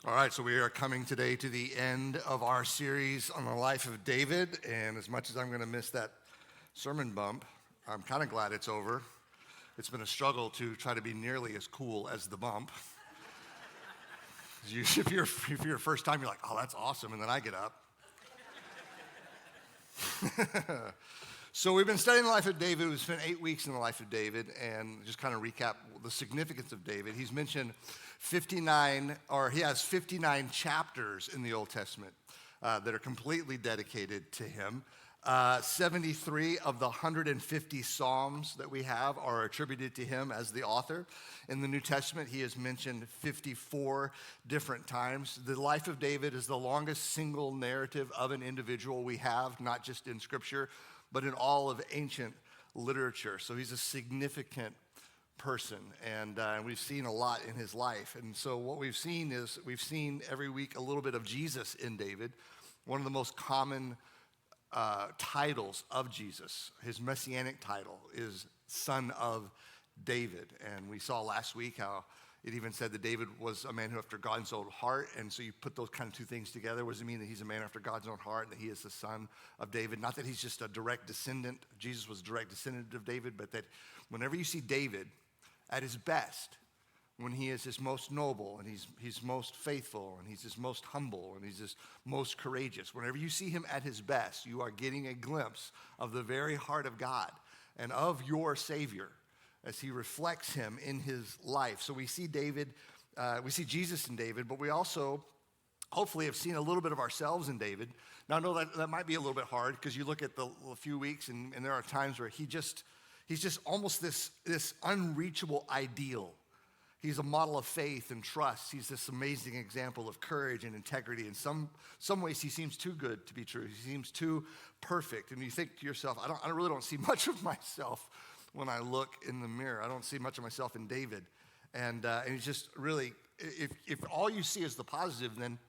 All right, so we are coming today to the end of our series on the life of David, and as much as I'm going to miss that sermon bump, I'm kind of glad it's over. It's been a struggle to try to be nearly as cool as the bump. If you're first time, you're like, oh, that's awesome, and then I get up. So we've been studying the life of David. We've spent 8 weeks in the life of David, and just kind of recap the significance of David. He's mentioned he has 59 chapters in the Old Testament that are completely dedicated to him. 73 of the 150 Psalms that we have are attributed to him as the author. In the New Testament, he is mentioned 54 different times. The life of David is the longest single narrative of an individual we have, not just in Scripture, but in all of ancient literature. So he's a significant person, and we've seen a lot in his life. And so what we've seen every week a little bit of Jesus in David. One of the most common titles of Jesus, his messianic title, is Son of David. And we saw last week how it even said that David was a man who after God's own heart. And so you put those kind of two things together. What does it mean that he's a man after God's own heart and that he is the son of David? Not that he's just a direct descendant. Jesus was a direct descendant of David, but that whenever you see David at his best, when he is his most noble and he's most faithful and he's his most humble and he's his most courageous, whenever you see him at his best, you are getting a glimpse of the very heart of God and of your Savior as he reflects him in his life. So we see David, we see Jesus in David, but we also hopefully have seen a little bit of ourselves in David. Now I know that might be a little bit hard because you look at the few weeks and there are times where he's just almost this unreachable ideal. He's a model of faith and trust. He's this amazing example of courage and integrity. In some ways, he seems too good to be true. He seems too perfect. And you think to yourself, I really don't see much of myself when I look in the mirror. I don't see much of myself in David. And he's just really, if all you see is the positive, then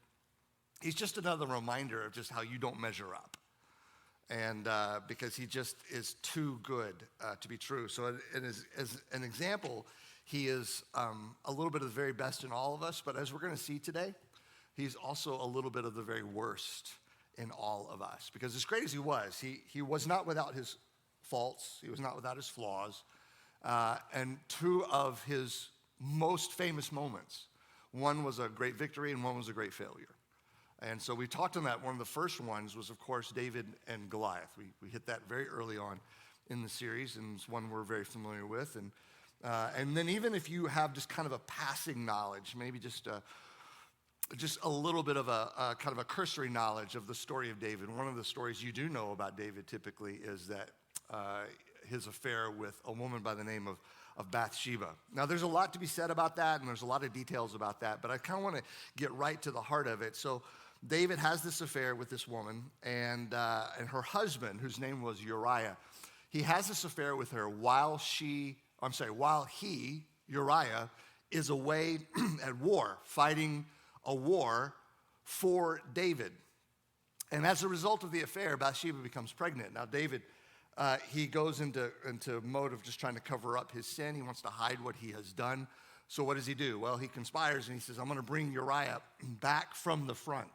he's just another reminder of just how you don't measure up. And because he just is too good to be true. So as an example, he is a little bit of the very best in all of us, but as we're going to see today, he's also a little bit of the very worst in all of us. Because as great as he was not without his faults, he was not without his flaws, and two of his most famous moments, one was a great victory and one was a great failure. And so we talked on that. One of the first ones was, of course, David and Goliath. We hit that very early on in the series, and it's one we're very familiar with. And then even if you have just kind of a passing knowledge, maybe just a little bit of a kind of a cursory knowledge of the story of David. One of the stories you do know about David typically is that his affair with a woman by the name of Bathsheba. Now, there's a lot to be said about that, and there's a lot of details about that, but I kind of want to get right to the heart of it. So David has this affair with this woman, and her husband, whose name was Uriah, he has this affair with her while he, Uriah, is away at war, fighting a war for David. And as a result of the affair, Bathsheba becomes pregnant. Now, David, he goes into mode of just trying to cover up his sin. He wants to hide what he has done. So what does he do? Well, he conspires and he says, I'm going to bring Uriah back from the front.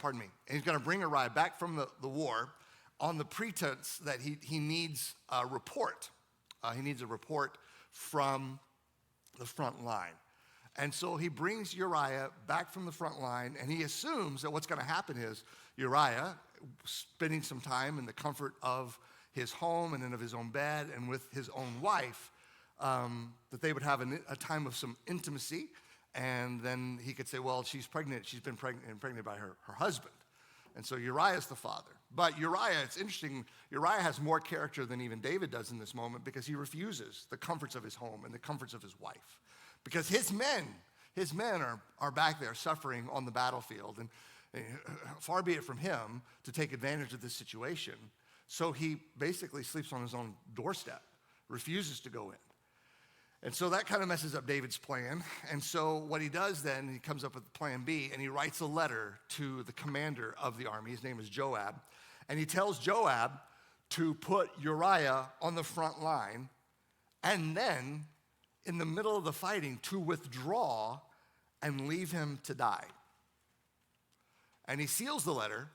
Pardon me. And he's going to bring Uriah back from the war on the pretense that he needs a report. He needs a report from the front line. And so he brings Uriah back from the front line, and he assumes that what's going to happen is Uriah, spending some time in the comfort of his home and of his own bed and with his own wife, that they would have a time of some intimacy, and then he could say, well, she's pregnant. She's been pregnant by her husband. And so Uriah is the father. But Uriah, it's interesting, Uriah has more character than even David does in this moment because he refuses the comforts of his home and the comforts of his wife. Because his men are back there suffering on the battlefield. And far be it from him to take advantage of this situation. So he basically sleeps on his own doorstep, refuses to go in. And so that kind of messes up David's plan. And so what he does then, he comes up with plan B, and he writes a letter to the commander of the army. His name is Joab. And he tells Joab to put Uriah on the front line, and then in the middle of the fighting to withdraw and leave him to die. And he seals the letter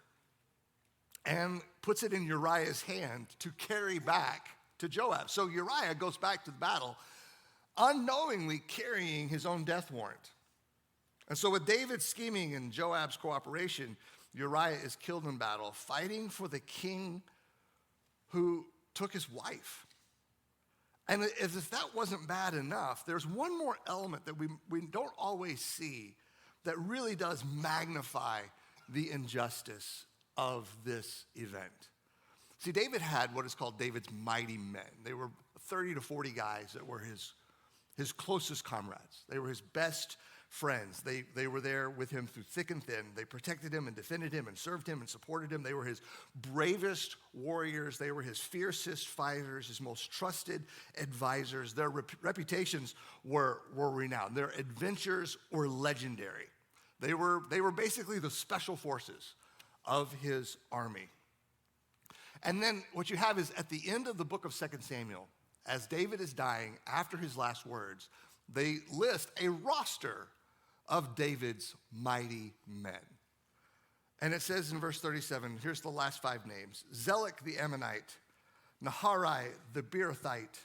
and puts it in Uriah's hand to carry back to Joab. So Uriah goes back to the battle, unknowingly carrying his own death warrant. And so with David's scheming and Joab's cooperation, Uriah is killed in battle, fighting for the king who took his wife. And as if that wasn't bad enough, there's one more element that we don't always see that really does magnify the injustice of this event. See, David had what is called David's mighty men. They were 30 to 40 guys that were his closest comrades. They were his best friends. They were there with him through thick and thin. They protected him and defended him and served him and supported him. They were his bravest warriors. They were his fiercest fighters, his most trusted advisors. Their reputations were renowned. Their adventures were legendary. They were basically the special forces of his army. And then what you have is at the end of the book of 2 Samuel, as David is dying, after his last words, they list a roster of David's mighty men. And it says in verse 37, here's the last 5 names: Zelek the Ammonite, Naharai the Beerothite,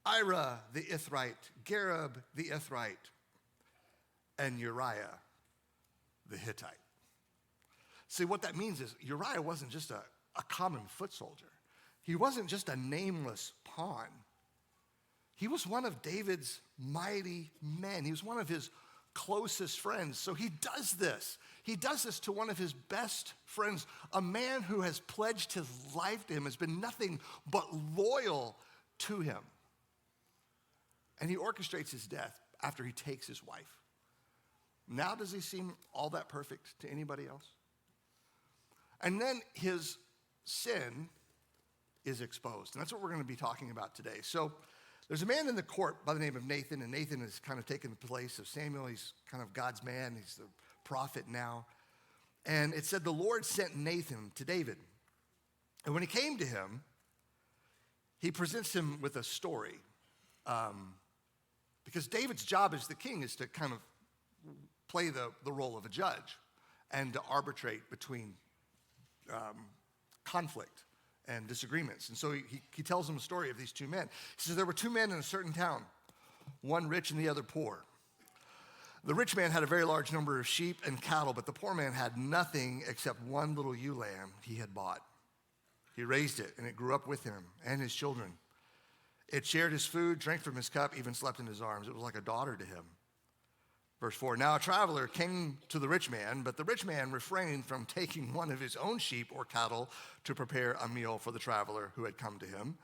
Ira the Ithrite, Gareb the Ithrite, and Uriah the Hittite. See, what that means is Uriah wasn't just a common foot soldier. He wasn't just a nameless pawn. He was one of David's mighty men. He was one of his closest friends. So he does this. He does this to one of his best friends, a man who has pledged his life to him, has been nothing but loyal to him. And he orchestrates his death after he takes his wife. Now does he seem all that perfect to anybody else? And then his sin is exposed. And that's what we're going to be talking about today. So there's a man in the court by the name of Nathan, and Nathan has kind of taken the place of Samuel. He's kind of God's man. He's the prophet now. And it said the Lord sent Nathan to David. And when he came to him, he presents him with a story. Because David's job as the king is to kind of play the role of a judge and to arbitrate between conflict and disagreements. And so he tells them a story of these 2 men. He says, there were 2 men in a certain town, one rich and the other poor. The rich man had a very large number of sheep and cattle, but the poor man had nothing except one little ewe lamb he had bought. He raised it, and it grew up with him and his children. It shared his food, drank from his cup, even slept in his arms. It was like a daughter to him. Verse 4, now a traveler came to the rich man, but the rich man refrained from taking one of his own sheep or cattle to prepare a meal for the traveler who had come to him.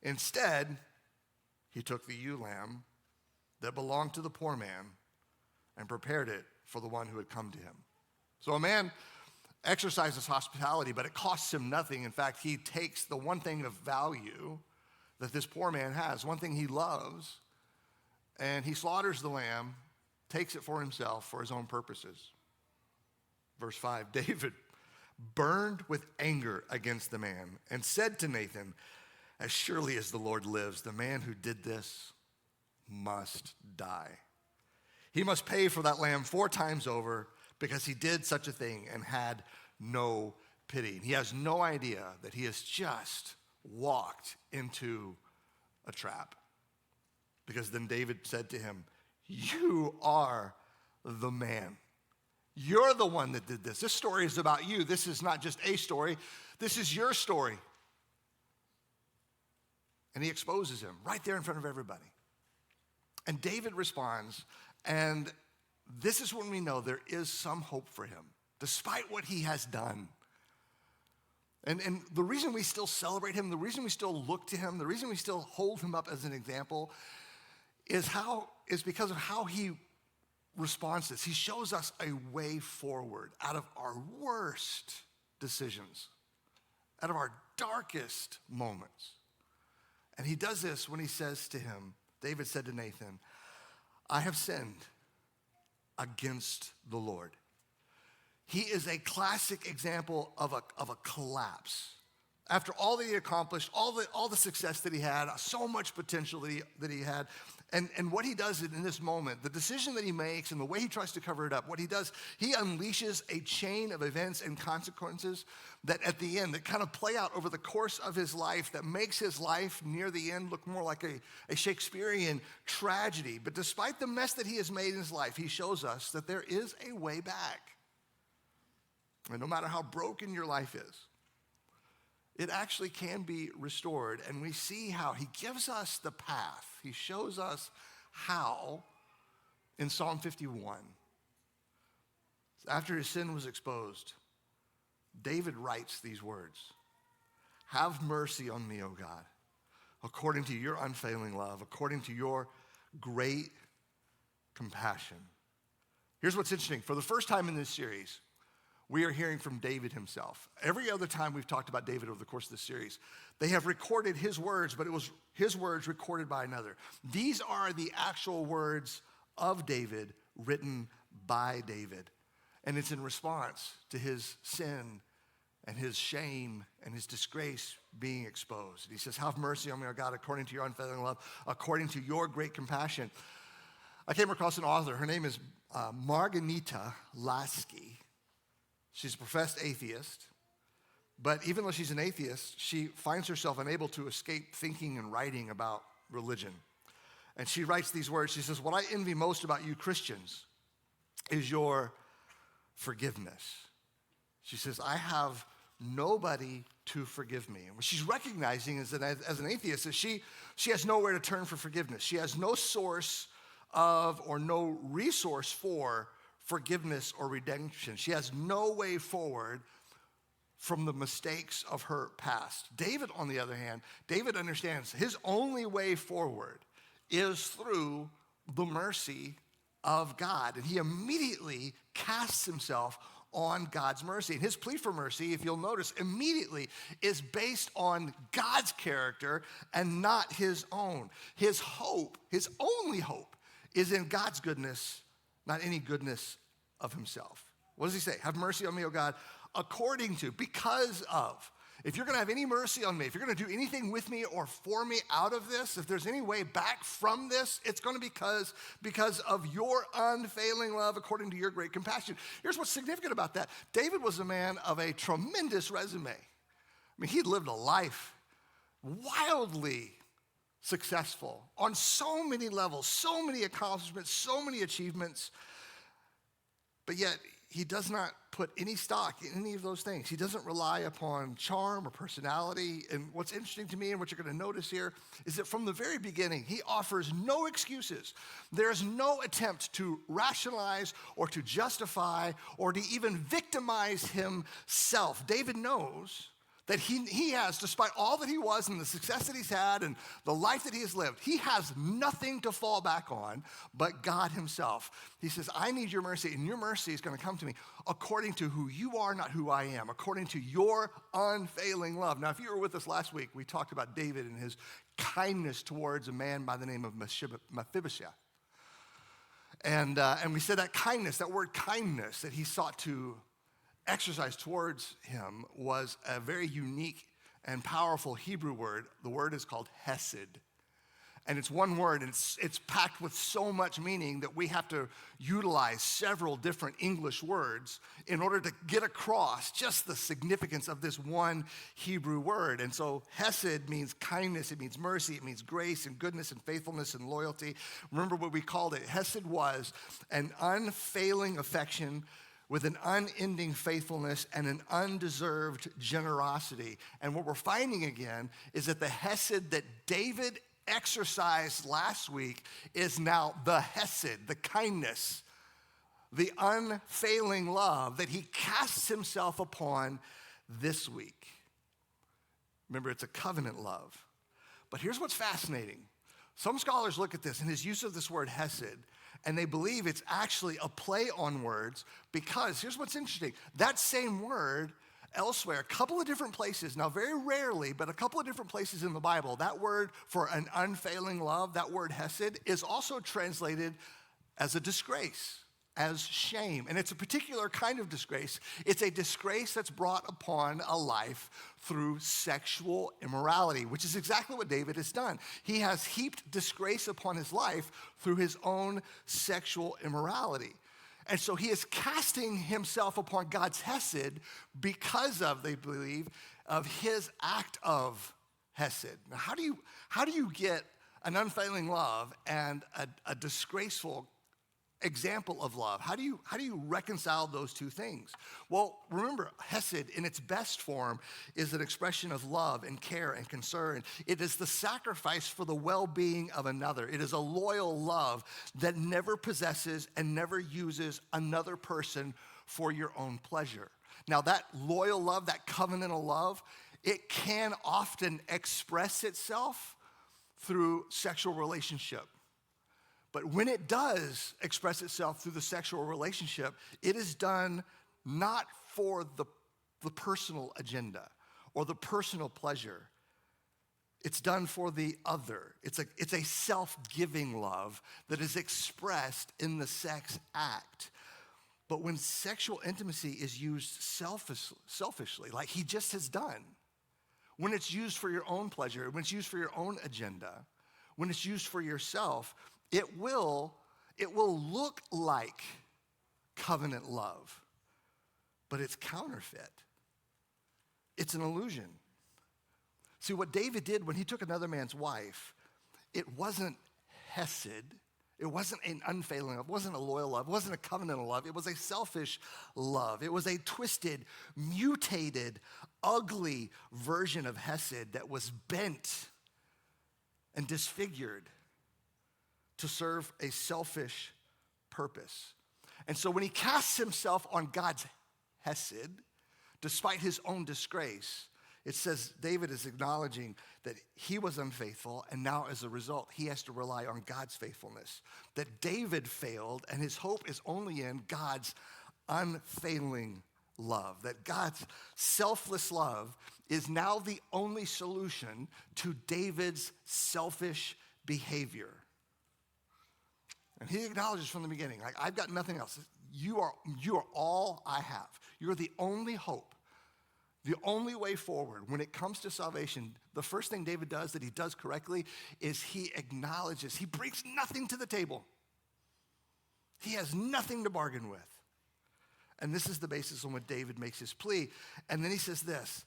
Instead, he took the ewe lamb that belonged to the poor man and prepared it for the one who had come to him. So a man exercises hospitality, but it costs him nothing. In fact, he takes the one thing of value that this poor man has, one thing he loves, and he slaughters the lamb, takes it for himself for his own purposes. Verse 5, David burned with anger against the man and said to Nathan, as surely as the Lord lives, the man who did this must die. He must pay for that lamb 4 times over because he did such a thing and had no pity. He has no idea that he has just walked into a trap. Because then David said to him, you are the man. You're the one that did this. This story is about you. This is not just a story. This is your story. And he exposes him right there in front of everybody. And David responds, and this is when we know there is some hope for him, despite what he has done. And the reason we still celebrate him, the reason we still look to him, the reason we still hold him up as an example is because of how he responds to this. He shows us a way forward out of our worst decisions, out of our darkest moments. And he does this when he says to him, David said to Nathan, I have sinned against the Lord. He is a classic example of a collapse After all that he accomplished, all the success that he had, so much potential that he had, and what he does in this moment, the decision that he makes and the way he tries to cover it up, what he does, he unleashes a chain of events and consequences that at the end, that kind of play out over the course of his life, that makes his life near the end look more like a Shakespearean tragedy. But despite the mess that he has made in his life, he shows us that there is a way back. And no matter how broken your life is, it actually can be restored. And we see how he gives us the path. He shows us how in Psalm 51. After his sin was exposed, David writes these words: "Have mercy on me, O God, according to your unfailing love, according to your great compassion." Here's what's interesting. For the first time in this series, we are hearing from David himself. Every other time we've talked about David over the course of this series, they have recorded his words, but it was his words recorded by another. These are the actual words of David, written by David. And it's in response to his sin and his shame and his disgrace being exposed. He says, "Have mercy on me, O God, according to your unfailing love, according to your great compassion." I came across an author. Her name is Margarita Lasky. She's a professed atheist, but even though she's an atheist, she finds herself unable to escape thinking and writing about religion. And she writes these words. She says, "What I envy most about you Christians is your forgiveness." She says, "I have nobody to forgive me." And what she's recognizing is that as an atheist, is she has nowhere to turn for forgiveness. She has no source of or no resource for forgiveness or redemption. She has no way forward from the mistakes of her past. David, on the other hand, David understands his only way forward is through the mercy of God. And he immediately casts himself on God's mercy. And his plea for mercy, if you'll notice, immediately is based on God's character and not his own. His hope, his only hope, is in God's goodness, not any goodness of himself. What does he say? "Have mercy on me, O God, according to," because of. If you're going to have any mercy on me, if you're going to do anything with me or for me out of this, if there's any way back from this, it's going to be because of your unfailing love according to your great compassion. Here's what's significant about that. David was a man of a tremendous resume. I mean, he'd lived a life wildly successful on so many levels, so many accomplishments, so many achievements. But yet, he does not put any stock in any of those things. He doesn't rely upon charm or personality. And what's interesting to me and what you're going to notice here is that from the very beginning, he offers no excuses. There's no attempt to rationalize or to justify or to even victimize himself. David knows that he has, despite all that he was and the success that he's had and the life that he has lived, he has nothing to fall back on but God himself. He says, "I need your mercy, and your mercy is going to come to me according to who you are, not who I am, according to your unfailing love." Now, if you were with us last week, we talked about David and his kindness towards a man by the name of Mephibosheth. And we said that kindness, that word kindness that he sought to exercise towards him was a very unique and powerful Hebrew word. The word is called hesed. And it's one word, and it's packed with so much meaning that we have to utilize several different English words in order to get across just the significance of this one Hebrew word. And so hesed means kindness, it means mercy, it means grace and goodness and faithfulness and loyalty. Remember what we called it? Hesed was an unfailing affection with an unending faithfulness and an undeserved generosity. And what we're finding again is that the hesed that David exercised last week is now the hesed, the kindness, the unfailing love that he casts himself upon this week. Remember, it's a covenant love. But here's what's fascinating. Some scholars look at this and his use of this word hesed, and they believe it's actually a play on words because here's what's interesting. That same word elsewhere, a couple of different places, now very rarely, but a couple of different places in the Bible, that word for an unfailing love, that word hesed, is also translated as a disgrace. as shame. And it's a particular kind of disgrace. It's a disgrace that's brought upon a life through sexual immorality, which is exactly what David has done. He has heaped disgrace upon his life through his own sexual immorality. And so he is casting himself upon God's hesed because of, they believe, of his act of hesed. Now, how do you get an unfailing love and a disgraceful example of love? How do you reconcile those two things? Well, remember, hesed in its best form is an expression of love and care and concern. It is the sacrifice for the well-being of another. It is a loyal love that never possesses and never uses another person for your own pleasure. Now, that loyal love, that covenantal love, it can often express itself through sexual relationship. But when it does express itself through the sexual relationship, it is done not for the personal agenda or the personal pleasure. It's done for the other. It's a self-giving love that is expressed in the sex act. But when sexual intimacy is used selfishly, like he just has done, when it's used for your own pleasure, when it's used for your own agenda, when it's used for yourself, it will look like covenant love, but it's counterfeit. It's an illusion. See, what David did when he took another man's wife, it wasn't hesed. It wasn't an unfailing love. It wasn't a loyal love. It wasn't a covenantal love. It was a selfish love. It was a twisted, mutated, ugly version of hesed that was bent and disfigured to serve a selfish purpose. And so when he casts himself on God's hesed, despite his own disgrace, it says David is acknowledging that he was unfaithful, and now as a result, he has to rely on God's faithfulness. That David failed, and his hope is only in God's unfailing love. That God's selfless love is now the only solution to David's selfish behavior. And he acknowledges from the beginning, like, I've got nothing else. You are all I have. You're the only hope, the only way forward. When it comes to salvation, the first thing David does that he does correctly is he acknowledges, he brings nothing to the table. He has nothing to bargain with. And this is the basis on which David makes his plea. And then he says this.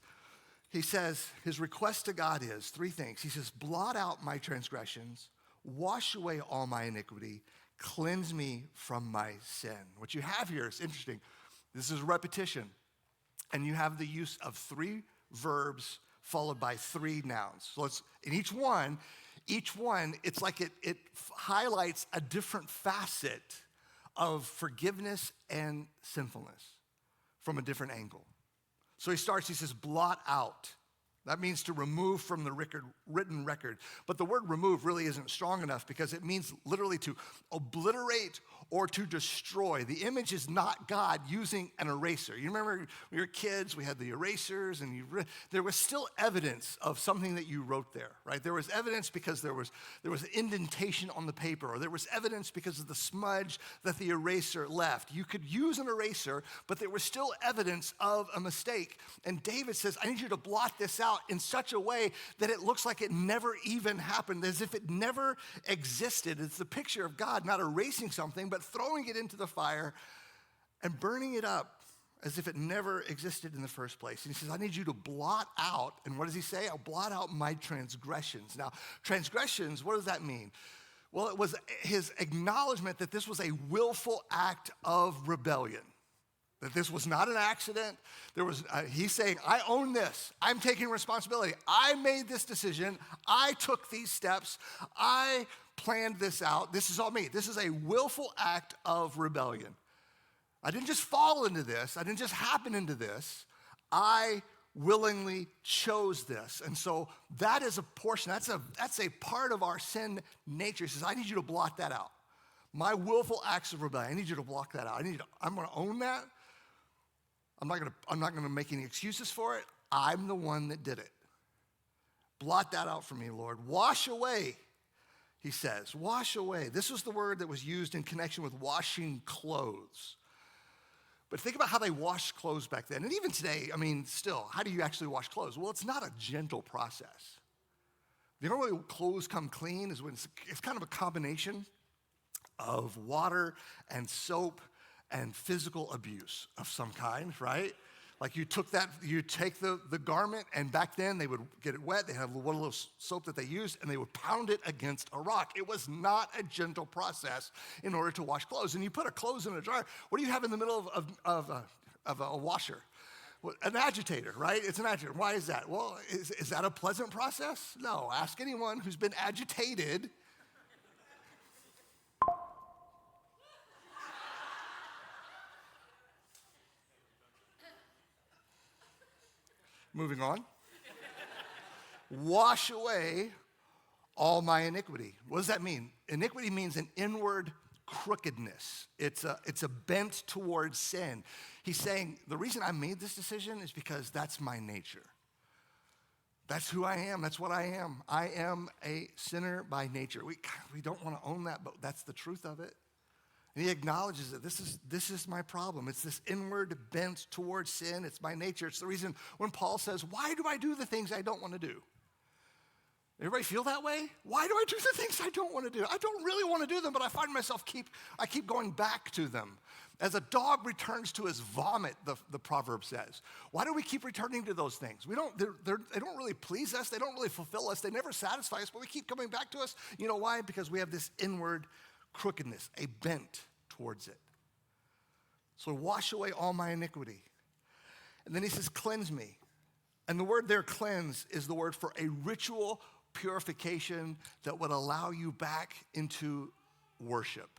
He says his request to God is three things. He says, blot out my transgressions, wash away all my iniquity, cleanse me from my sin. What you have here is interesting. This is repetition. And you have the use of three verbs followed by three nouns. So in each one, it's like it highlights a different facet of forgiveness and sinfulness from a different angle. So he says, blot out. That means to remove from the written record. But the word remove really isn't strong enough because it means literally to obliterate or to destroy. The image is not God using an eraser. You remember when we were kids, we had the erasers, and there was still evidence of something that you wrote there, right? There was evidence because there was indentation on the paper, or there was evidence because of the smudge that the eraser left. You could use an eraser, but there was still evidence of a mistake. And David says, I need you to blot this out in such a way that it looks like it never even happened, as if it never existed. It's the picture of God not erasing something, but throwing it into the fire and burning it up as if it never existed in the first place. And he says, I need you to blot out, and what does he say? I'll blot out my transgressions. Now, transgressions, what does that mean? Well, it was his acknowledgement that this was a willful act of rebellion. That this was not an accident. He's saying, I own this. I'm taking responsibility. I made this decision. I took these steps. I planned this out. This is all me. This is a willful act of rebellion. I didn't just fall into this. I didn't just happen into this. I willingly chose this. And so that is a portion. That's a part of our sin nature. He says, I need you to block that out. My willful acts of rebellion, I need you to block that out. I'm going to own that. I'm not going to make any excuses for it. I'm the one that did it. Blot that out for me, Lord. Wash away he says. Wash away. This was the word that was used in connection with washing clothes. But think about how they washed clothes back then. And even today, I mean, still, how do you actually wash clothes? Well, it's not a gentle process. The only way clothes come clean is when it's kind of a combination of water and soap and physical abuse of some kind, right? Like you take the garment, and back then they would get it wet. They have one little soap that they used, and they would pound it against a rock. It was not a gentle process in order to wash clothes. And you put a clothes in a dryer. What do you have in the middle of a washer? Well, an agitator, right? It's an agitator. Why is that? Well, is that a pleasant process? No. Ask anyone who's been agitated. Moving on. Wash away all my iniquity. What does that mean? Iniquity means an inward crookedness. It's a bent towards sin. He's saying, the reason I made this decision is because that's my nature. That's who I am. That's what I am. I am a sinner by nature. We don't want to own that, but that's the truth of it. And he acknowledges that this is my problem. It's this inward bent towards sin. It's my nature. It's the reason when Paul says, why do I do the things I don't want to do? Everybody feel that way? Why do I do the things I don't want to do? I don't really want to do them, but I find myself I keep going back to them. As a dog returns to his vomit, the proverb says. Why do we keep returning to those things? They don't really please us. They don't really fulfill us. They never satisfy us, but we keep coming back to us. You know why? Because we have this inward crookedness, a bent towards it. So wash away all my iniquity. And then he says, cleanse me. And the word there, cleanse, is the word for a ritual purification that would allow you back into worship.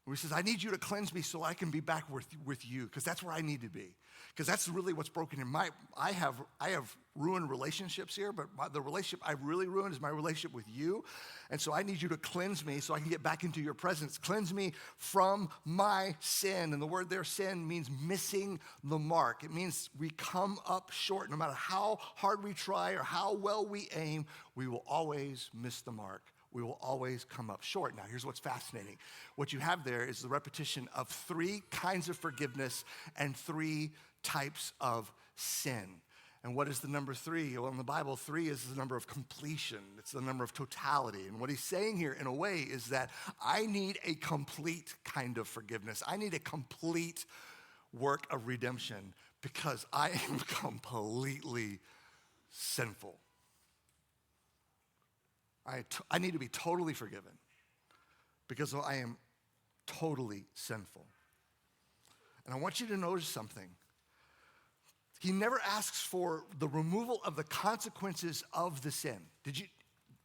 He says, I need you to cleanse me so I can be back with you, because that's where I need to be. Because that's really what's broken in I have ruined relationships here, but the relationship I've really ruined is my relationship with you. And so I need you to cleanse me so I can get back into your presence. Cleanse me from my sin. And the word there, sin, means missing the mark. It means we come up short. No matter how hard we try or how well we aim, we will always miss the mark. We will always come up short. Now, here's what's fascinating. What you have there is the repetition of 3 kinds of forgiveness and 3 types of sin. And what is the number 3? Well, in the Bible, 3 is the number of completion. It's the number of totality. And what he's saying here, in a way, is that I need a complete kind of forgiveness. I need a complete work of redemption because I am completely sinful. I need to be totally forgiven because I am totally sinful. And I want you to notice something. He never asks for the removal of the consequences of the sin. Did you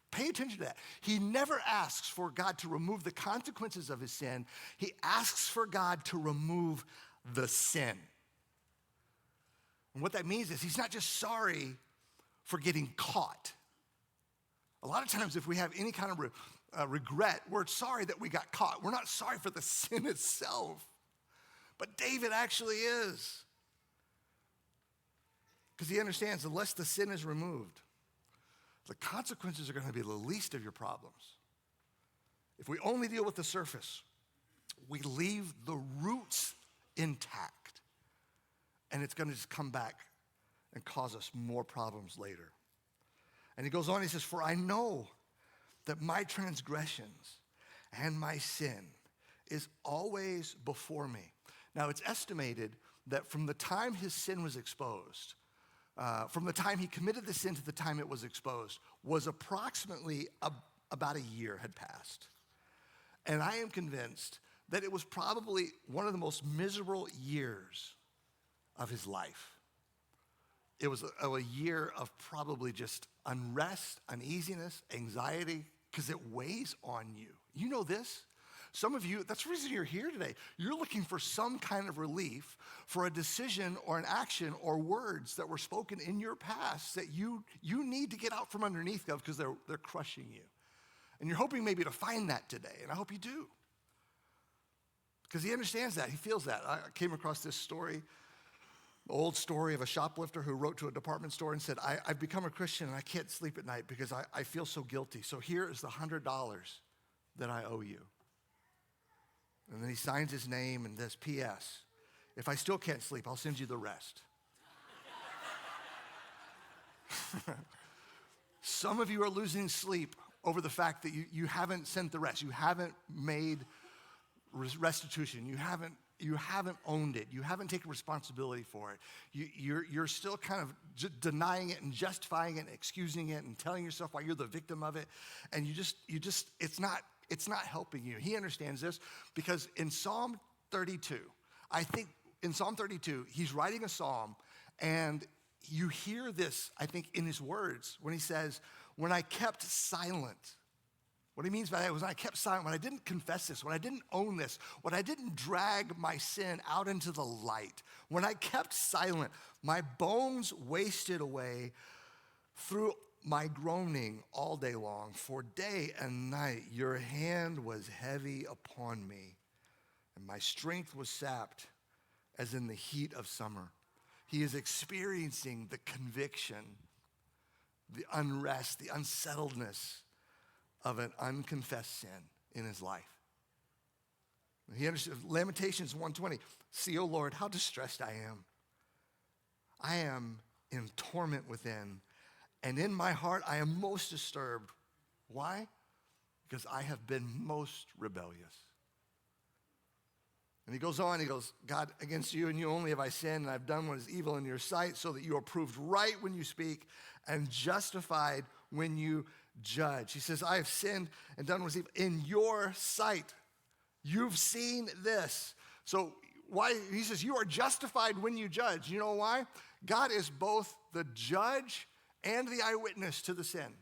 pay attention to that? He never asks for God to remove the consequences of his sin. He asks for God to remove the sin. And what that means is he's not just sorry for getting caught. A lot of times if we have any kind of regret, we're sorry that we got caught. We're not sorry for the sin itself. But David actually is. Because he understands unless the sin is removed, the consequences are going to be the least of your problems. If we only deal with the surface, we leave the roots intact. And it's going to just come back and cause us more problems later. And he goes on, he says, for I know that my transgressions and my sin is always before me. Now, it's estimated that from the time his sin was exposed, from the time he committed the sin to the time it was exposed, was approximately about a year had passed. And I am convinced that it was probably one of the most miserable years of his life. It was a year of probably just unrest, uneasiness, anxiety, because it weighs on you. You know this. Some of you, that's the reason you're here today. You're looking for some kind of relief for a decision or an action or words that were spoken in your past that you need to get out from underneath of because they're crushing you. And you're hoping maybe to find that today, and I hope you do. Because he understands that, he feels that. I came across this story The old story of a shoplifter who wrote to a department store and said, I've become a Christian and I can't sleep at night because I feel so guilty. So here is the $100 that I owe you. And then he signs his name and this P.S. If I still can't sleep, I'll send you the rest. Some of you are losing sleep over the fact that you haven't sent the rest. You haven't made restitution. You haven't owned it. You haven't taken responsibility for it. You're still kind of denying it and justifying it and excusing it and telling yourself why you're the victim of it. And it's not helping you. He understands this because in Psalm 32, I think in Psalm 32, he's writing a psalm, and you hear this, I think, in his words when he says, when I kept silent. What he means by that was when I kept silent, when I didn't confess this, when I didn't own this, when I didn't drag my sin out into the light, when I kept silent, my bones wasted away through my groaning all day long. For day and night your hand was heavy upon me, and my strength was sapped as in the heat of summer. He is experiencing the conviction, the unrest, the unsettledness of an unconfessed sin in his life. He understands. Lamentations 1:20. See, O Lord, how distressed I am. I am in torment within, and in my heart I am most disturbed. Why? Because I have been most rebellious. And he goes on, he goes, God, against you and you only have I sinned, and I've done what is evil in your sight, so that you are proved right when you speak and justified when you judge. He says, I have sinned and done what is evil in your sight. You've seen this. So why? He says, you are justified when you judge. You know why? God is both the judge and the eyewitness to the sin.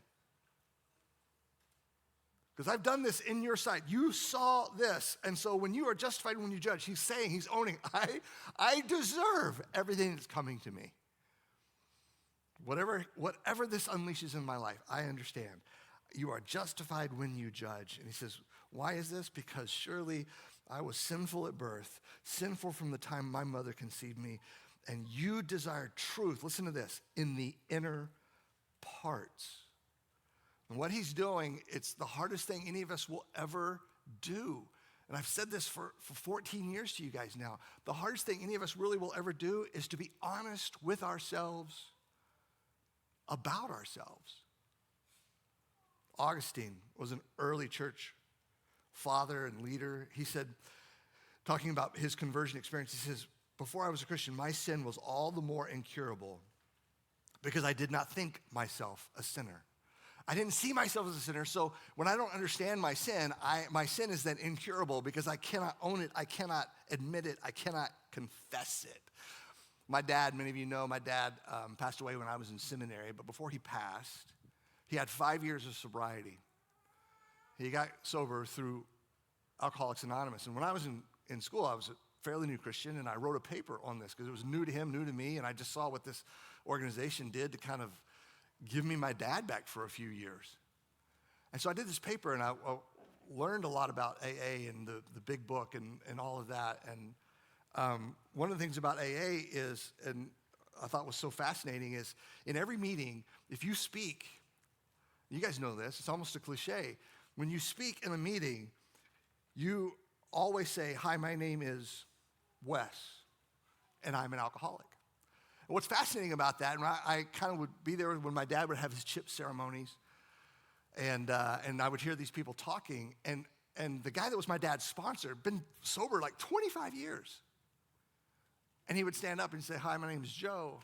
Because I've done this in your sight. You saw this. And so when you are justified when you judge, he's saying, he's owning, I deserve everything that's coming to me. Whatever this unleashes in my life, I understand. You are justified when you judge. And he says, why is this? Because surely I was sinful at birth, sinful from the time my mother conceived me, and you desire truth, listen to this, in the inner parts. And what he's doing, it's the hardest thing any of us will ever do. And I've said this for 14 years to you guys now. The hardest thing any of us really will ever do is to be honest with ourselves about ourselves. Augustine was an early church father and leader. He said, talking about his conversion experience, he says, before I was a Christian, my sin was all the more incurable because I did not think myself a sinner. I didn't see myself as a sinner, so when I don't understand my sin is then incurable because I cannot own it, I cannot admit it, I cannot confess it. My dad, many of you know, my dad passed away when I was in seminary, but before he passed, he had 5 years of sobriety. He got sober through Alcoholics Anonymous, and when I was in school, I was a fairly new Christian, and I wrote a paper on this because it was new to him, new to me, and I just saw what this organization did to kind of give me my dad back for a few years. And so I did this paper, and I learned a lot about AA and the big book and all of that. And one of the things about AA is, and I thought was so fascinating, is in every meeting, if you speak, you guys know this, it's almost a cliche. When you speak in a meeting, you always say, hi, my name is Wes, and I'm an alcoholic. And what's fascinating about that, and I kind of would be there when my dad would have his chip ceremonies, and I would hear these people talking, and the guy that was my dad's sponsor had been sober like 25 years. And he would stand up and say, hi, my name is Joe,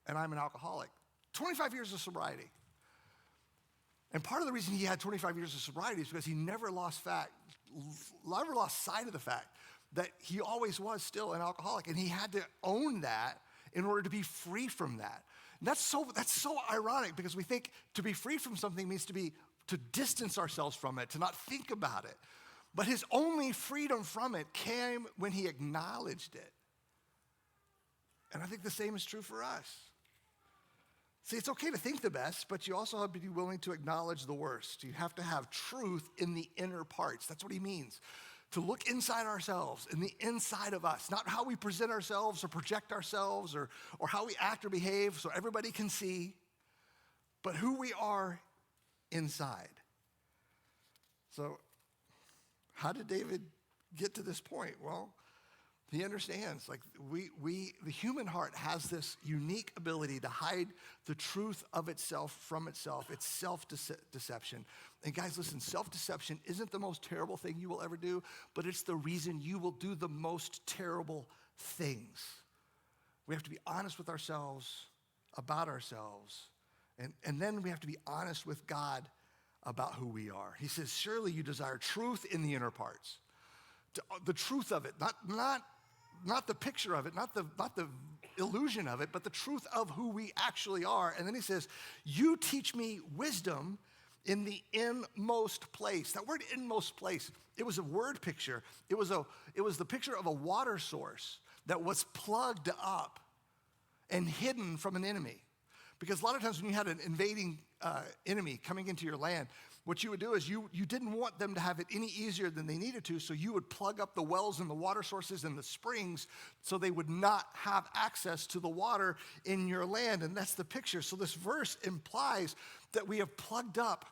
and I'm an alcoholic. 25 years of sobriety. And part of the reason he had 25 years of sobriety is because he never lost sight of the fact that he always was still an alcoholic, and he had to own that in order to be free from that. And that's so ironic because we think to be free from something means to distance ourselves from it, to not think about it. But his only freedom from it came when he acknowledged it. And I think the same is true for us. See, it's okay to think the best, but you also have to be willing to acknowledge the worst. You have to have truth in the inner parts. That's what he means. to look inside ourselves, in the inside of us, not how we present ourselves or project ourselves or how we act or behave so everybody can see, but who we are inside. So how did David get to this point? Well, he understands, like the human heart has this unique ability to hide the truth of itself from itself. It's self-deception. And guys, listen, self-deception isn't the most terrible thing you will ever do, but it's the reason you will do the most terrible things. We have to be honest with ourselves, about ourselves, and then we have to be honest with God about who we are. He says, surely you desire truth in the inner parts. The truth of it, not the picture of it, not the illusion of it, but the truth of who we actually are. And then he says, you teach me wisdom in the inmost place. That word inmost place, it was a word picture. It was the picture of a water source that was plugged up and hidden from an enemy. Because a lot of times when you had an invading enemy coming into your land, what you would do is you didn't want them to have it any easier than they needed to, so you would plug up the wells and the water sources and the springs so they would not have access to the water in your land. And that's the picture. So this verse implies that we have plugged up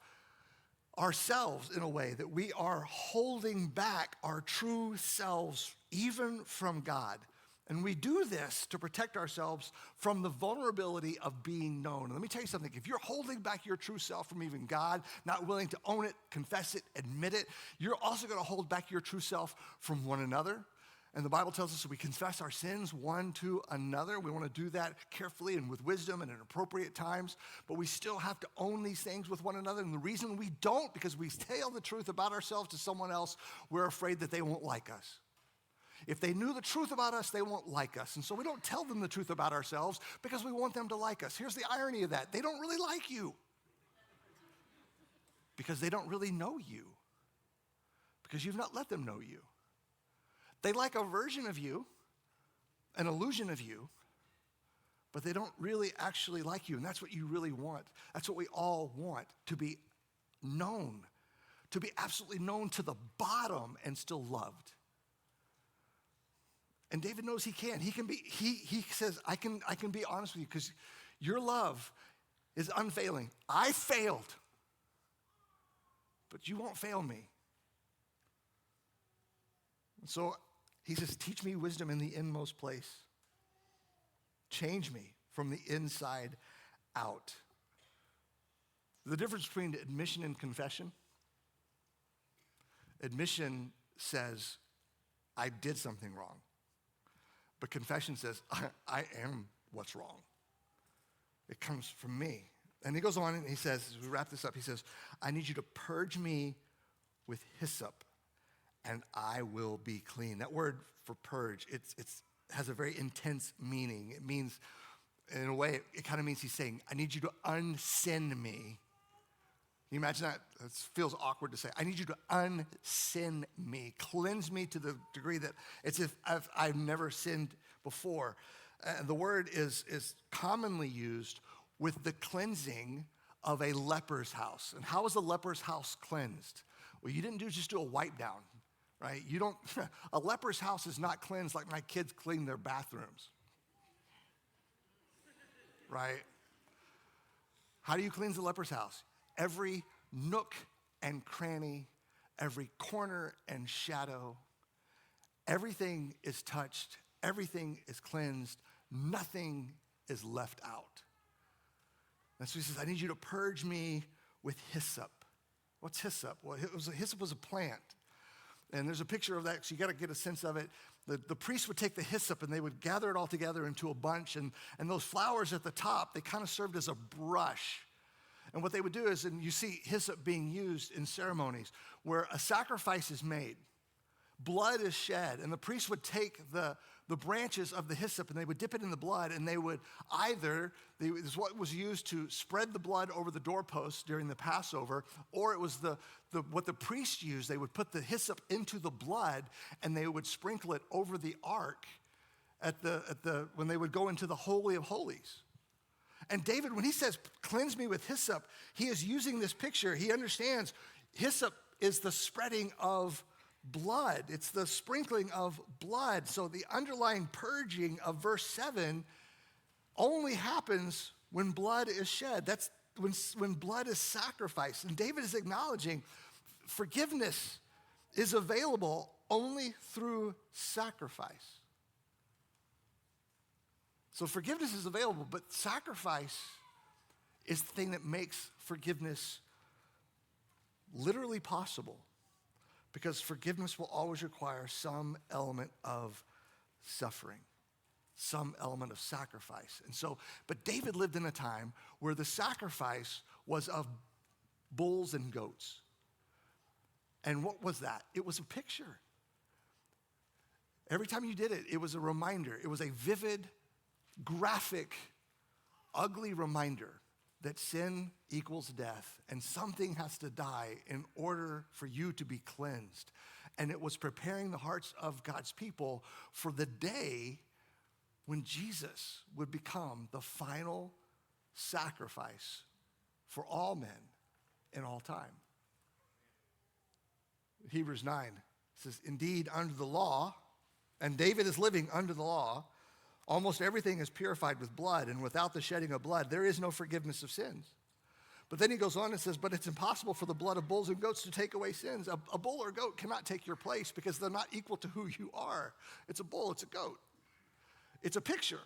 ourselves in a way, that we are holding back our true selves even from God. And we do this to protect ourselves from the vulnerability of being known. And let me tell you something. If you're holding back your true self from even God, not willing to own it, confess it, admit it, you're also going to hold back your true self from one another. And the Bible tells us that we confess our sins one to another. We want to do that carefully and with wisdom and at appropriate times. But we still have to own these things with one another. And the reason we don't, because we tell the truth about ourselves to someone else, we're afraid that they won't like us. If they knew the truth about us, they won't like us. And so we don't tell them the truth about ourselves because we want them to like us. Here's the irony of that. They don't really like you because they don't really know you, because you've not let them know you. They like a version of you, an illusion of you, but they don't really actually like you. And that's what you really want. That's what we all want, to be known, to be absolutely known to the bottom and still loved. And David knows he can. He says, I can be honest with you because your love is unfailing. I failed, but you won't fail me. And so he says, teach me wisdom in the inmost place. Change me from the inside out. The difference between admission and confession. Admission says, I did something wrong. But confession says, I am what's wrong. It comes from me. And he goes on and he says, as we wrap this up, he says, I need you to purge me with hyssop and I will be clean. That word for purge, it has a very intense meaning. It means, in a way, it kind of means he's saying, I need you to unsin me. Can you imagine that? It feels awkward to say. I need you to unsin me. Cleanse me to the degree that it's if I've never sinned before. The word is commonly used with the cleansing of a leper's house. And how is a leper's house cleansed? Well, you didn't just do a wipe down, right? A leper's house is not cleansed like my kids clean their bathrooms, right? How do you cleanse a leper's house? Every nook and cranny, every corner and shadow, everything is touched, everything is cleansed, nothing is left out. And so he says, I need you to purge me with hyssop. What's hyssop? Well, hyssop was a plant. And there's a picture of that, so you got to get a sense of it. The priest would take the hyssop and they would gather it all together into a bunch. And those flowers at the top, they kind of served as a brush. And what they would do is, and you see hyssop being used in ceremonies where a sacrifice is made, blood is shed, and the priest would take the branches of the hyssop and they would dip it in the blood, and they would this is what was used to spread the blood over the doorposts during the Passover, or it was what the priest used. They would put the hyssop into the blood and they would sprinkle it over the ark when they would go into the Holy of Holies. And David, when he says, cleanse me with hyssop, he is using this picture. He understands hyssop is the spreading of blood. It's the sprinkling of blood. So the underlying purging of verse 7 only happens when blood is shed. That's when blood is sacrificed. And David is acknowledging forgiveness is available only through sacrifice. So forgiveness is available, but sacrifice is the thing that makes forgiveness literally possible, because forgiveness will always require some element of suffering, some element of sacrifice. And so, but David lived in a time where the sacrifice was of bulls and goats. And what was that? It was a picture. Every time you did it, it was a reminder. It was a vivid, graphic, ugly reminder that sin equals death, and something has to die in order for you to be cleansed. And it was preparing the hearts of God's people for the day when Jesus would become the final sacrifice for all men in all time. Hebrews 9 says, indeed, under the law, and David is living under the law, almost everything is purified with blood, and without the shedding of blood, there is no forgiveness of sins. But then he goes on and says, but it's impossible for the blood of bulls and goats to take away sins. A bull or a goat cannot take your place because they're not equal to who you are. It's a bull, it's a goat. It's a picture,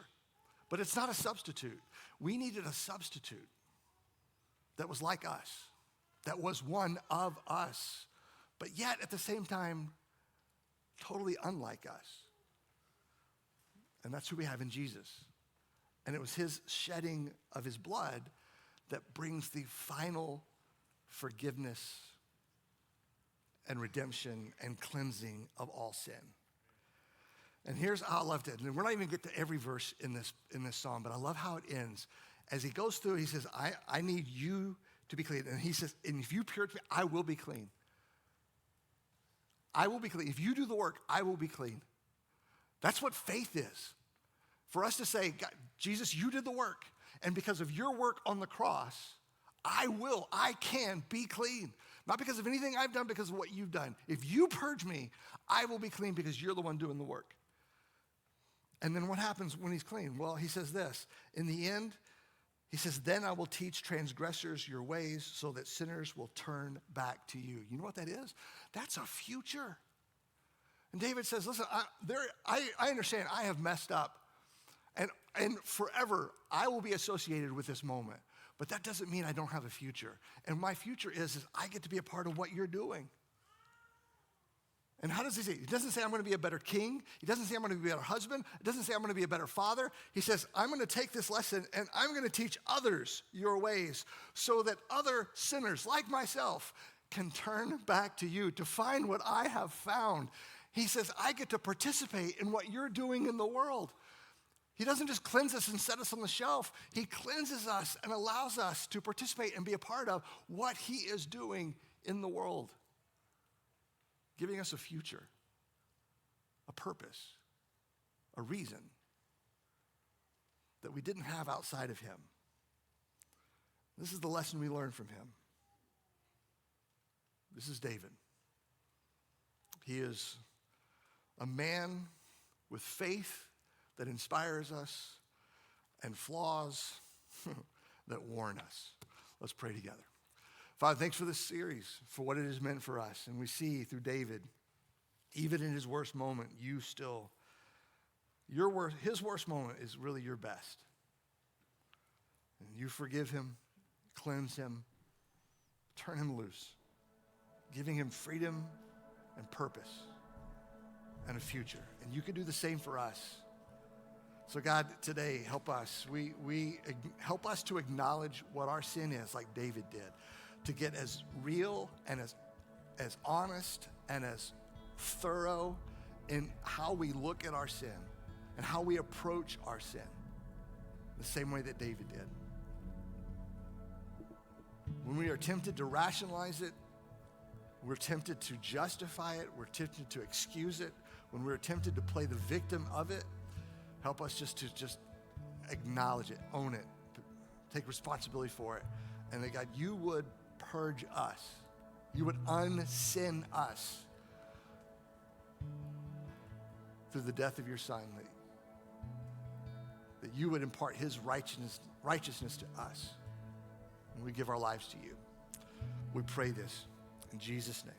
but it's not a substitute. We needed a substitute that was like us, that was one of us, but yet at the same time, totally unlike us. And that's who we have in Jesus. And it was his shedding of his blood that brings the final forgiveness and redemption and cleansing of all sin. And here's how I loved it. And we're not even get to every verse in this psalm, but I love how it ends. As he goes through, he says, I need you to be clean. And he says, and if you purify me, I will be clean. I will be clean. If you do the work, I will be clean. That's what faith is. For us to say, God, Jesus, you did the work. And because of your work on the cross, I can be clean. Not because of anything I've done, because of what you've done. If you purge me, I will be clean because you're the one doing the work. And then what happens when he's clean? Well, he says this. In the end, he says, then I will teach transgressors your ways so that sinners will turn back to you. You know what that is? That's a future. And David says, listen, I understand I have messed up. And forever, I will be associated with this moment. But that doesn't mean I don't have a future. And my future is I get to be a part of what you're doing. And how does he say? He doesn't say I'm going to be a better king. He doesn't say I'm going to be a better husband. He doesn't say I'm going to be a better father. He says, I'm going to take this lesson and I'm going to teach others your ways so that other sinners like myself can turn back to you to find what I have found. He says, I get to participate in what you're doing in the world. He doesn't just cleanse us and set us on the shelf. He cleanses us and allows us to participate and be a part of what he is doing in the world, giving us a future, a purpose, a reason that we didn't have outside of him. This is the lesson we learn from him. This is David. He is a man with faith that inspires us and flaws that warn us. Let's pray together. Father, thanks for this series, for what it has meant for us. And we see through David, even in his worst moment, his worst moment is really your best. And you forgive him, cleanse him, turn him loose, giving him freedom and purpose and a future. And you can do the same for us. So God, today, help us. We help us to acknowledge what our sin is, like David did, to get as real and as honest and as thorough in how we look at our sin and how we approach our sin, the same way that David did. When we are tempted to rationalize it, we're tempted to justify it, we're tempted to excuse it, when we're tempted to play the victim of it, help us just acknowledge it, own it, take responsibility for it, and that, God, you would purge us. You would unsin us through the death of your son, that you would impart his righteousness to us. And we give our lives to you. We pray this in Jesus' name.